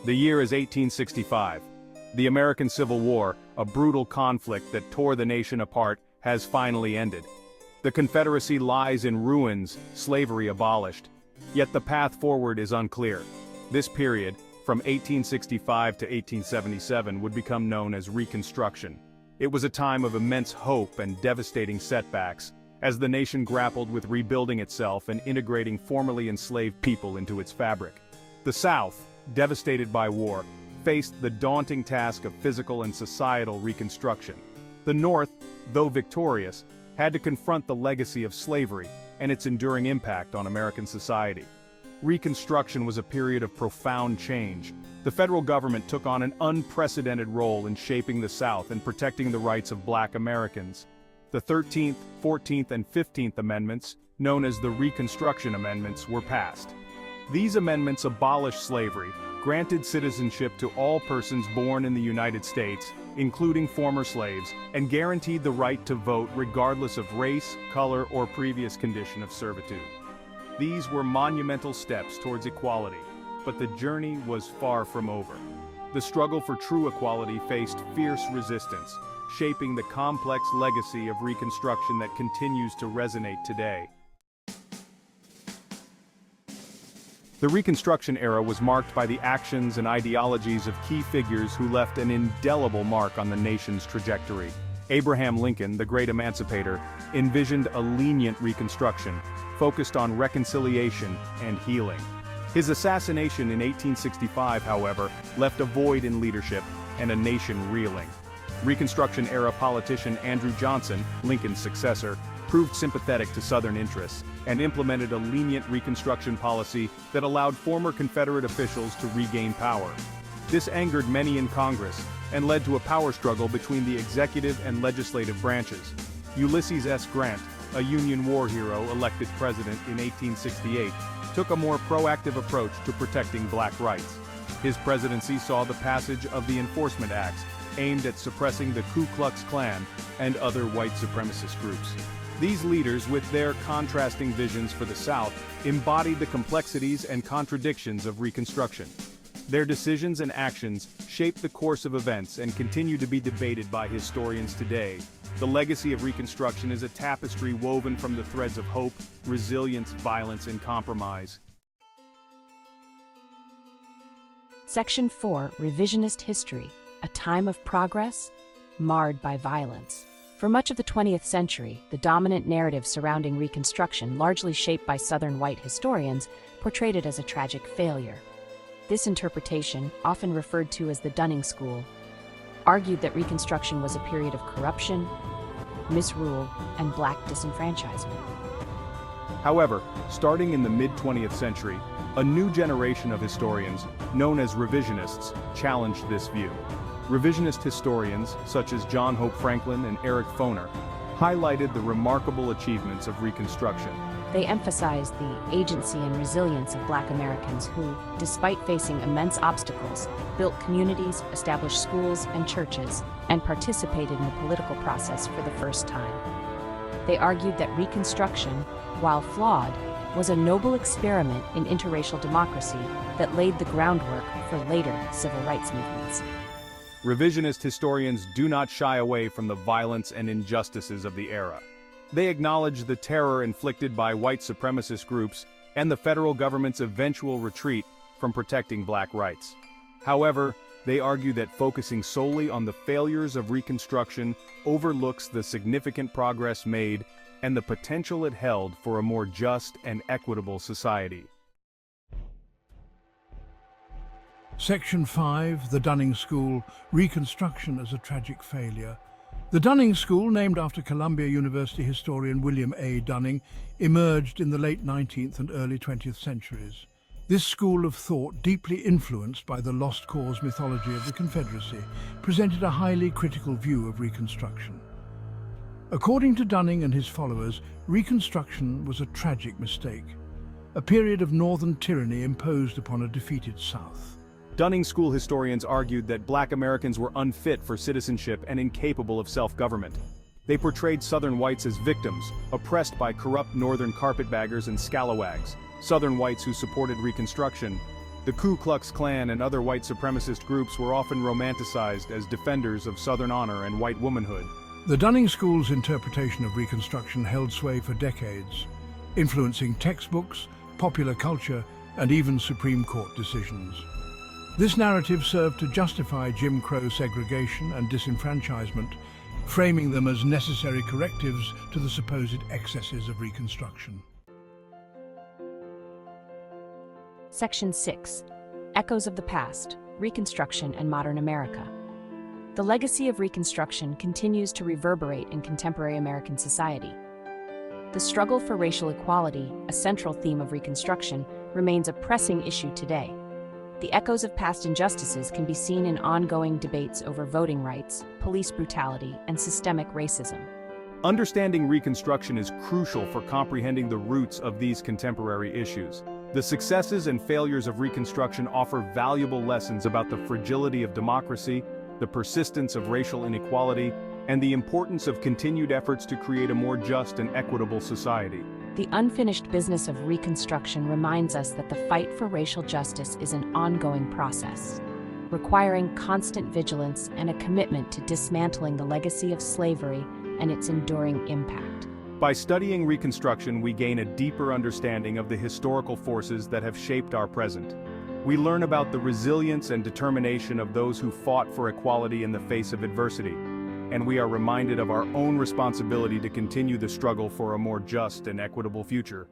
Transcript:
The year is 1865. The American Civil War, a brutal conflict that tore the nation apart, has finally ended. The Confederacy lies in ruins, slavery abolished. Yet the path forward is unclear. This period, from 1865 to 1877, would become known as Reconstruction. It was a time of immense hope and devastating setbacks, as the nation grappled with rebuilding itself and integrating formerly enslaved people into its fabric. The South, devastated by war, faced the daunting task of physical and societal reconstruction. The North, though victorious, had to confront the legacy of slavery and its enduring impact on American society. Reconstruction was a period of profound change. The federal government took on an unprecedented role in shaping the South and protecting the rights of Black Americans. The 13th, 14th, and 15th Amendments, known as the Reconstruction Amendments, were passed. These amendments abolished slavery, granted citizenship to all persons born in the United States, including former slaves, and guaranteed the right to vote regardless of race, color, or previous condition of servitude. These were monumental steps towards equality, but the journey was far from over. The struggle for true equality faced fierce resistance, shaping the complex legacy of Reconstruction that continues to resonate today. The Reconstruction era was marked by the actions and ideologies of key figures who left an indelible mark on the nation's trajectory. Abraham Lincoln, the great emancipator, envisioned a lenient Reconstruction, focused on reconciliation and healing. His assassination in 1865, however, left a void in leadership and a nation reeling. Reconstruction-era politician Andrew Johnson, Lincoln's successor, proved sympathetic to Southern interests and implemented a lenient Reconstruction policy that allowed former Confederate officials to regain power. This angered many in Congress and led to a power struggle between the executive and legislative branches. Ulysses S. Grant, a Union war hero elected president in 1868, took a more proactive approach to protecting Black rights. His presidency saw the passage of the Enforcement Acts, aimed at suppressing the Ku Klux Klan and other white supremacist groups. These leaders, with their contrasting visions for the South, embodied the complexities and contradictions of Reconstruction. Their decisions and actions shaped the course of events and continue to be debated by historians today. The legacy of Reconstruction is a tapestry woven from the threads of hope, resilience, violence, and compromise. Section 4, Revisionist History, a time of progress, marred by violence. For much of the 20th century, the dominant narrative surrounding Reconstruction, largely shaped by Southern white historians, portrayed it as a tragic failure. This interpretation, often referred to as the Dunning School, argued that Reconstruction was a period of corruption, misrule, and Black disenfranchisement. However, starting in the mid-20th century, a new generation of historians, known as revisionists, challenged this view. Revisionist historians, such as John Hope Franklin and Eric Foner, highlighted the remarkable achievements of Reconstruction. They emphasized the agency and resilience of Black Americans who, despite facing immense obstacles, built communities, established schools and churches, and participated in the political process for the first time. They argued that Reconstruction, while flawed, was a noble experiment in interracial democracy that laid the groundwork for later civil rights movements. Revisionist historians do not shy away from the violence and injustices of the era. They acknowledge the terror inflicted by white supremacist groups and the federal government's eventual retreat from protecting Black rights. However, they argue that focusing solely on the failures of Reconstruction overlooks the significant progress made and the potential it held for a more just and equitable society. Section 5, the Dunning School, Reconstruction as a Tragic Failure. The Dunning School, named after Columbia University historian William A. Dunning, emerged in the late 19th and early 20th centuries. This school of thought, deeply influenced by the lost cause mythology of the Confederacy, presented a highly critical view of Reconstruction. According to Dunning and his followers, Reconstruction was a tragic mistake, a period of northern tyranny imposed upon a defeated South. Dunning School historians argued that Black Americans were unfit for citizenship and incapable of self-government. They portrayed Southern whites as victims, oppressed by corrupt Northern carpetbaggers and scalawags. Southern whites who supported Reconstruction The Ku Klux Klan and other white supremacist groups were often romanticized as defenders of Southern honor and white womanhood. The Dunning School's interpretation of Reconstruction held sway for decades, influencing textbooks, popular culture, and even Supreme Court decisions. This narrative served to justify Jim Crow segregation and disenfranchisement, framing them as necessary correctives to the supposed excesses of Reconstruction. Section 6. Echoes of the Past, Reconstruction and Modern America. The legacy of Reconstruction continues to reverberate in contemporary American society. The struggle for racial equality, a central theme of Reconstruction, remains a pressing issue today. The echoes of past injustices can be seen in ongoing debates over voting rights, police brutality, and systemic racism. Understanding Reconstruction is crucial for comprehending the roots of these contemporary issues. The successes and failures of Reconstruction offer valuable lessons about the fragility of democracy, the persistence of racial inequality, and the importance of continued efforts to create a more just and equitable society. The unfinished business of Reconstruction reminds us that the fight for racial justice is an ongoing process, requiring constant vigilance and a commitment to dismantling the legacy of slavery and its enduring impact. By studying Reconstruction, we gain a deeper understanding of the historical forces that have shaped our present. We learn about the resilience and determination of those who fought for equality in the face of adversity, and we are reminded of our own responsibility to continue the struggle for a more just and equitable future.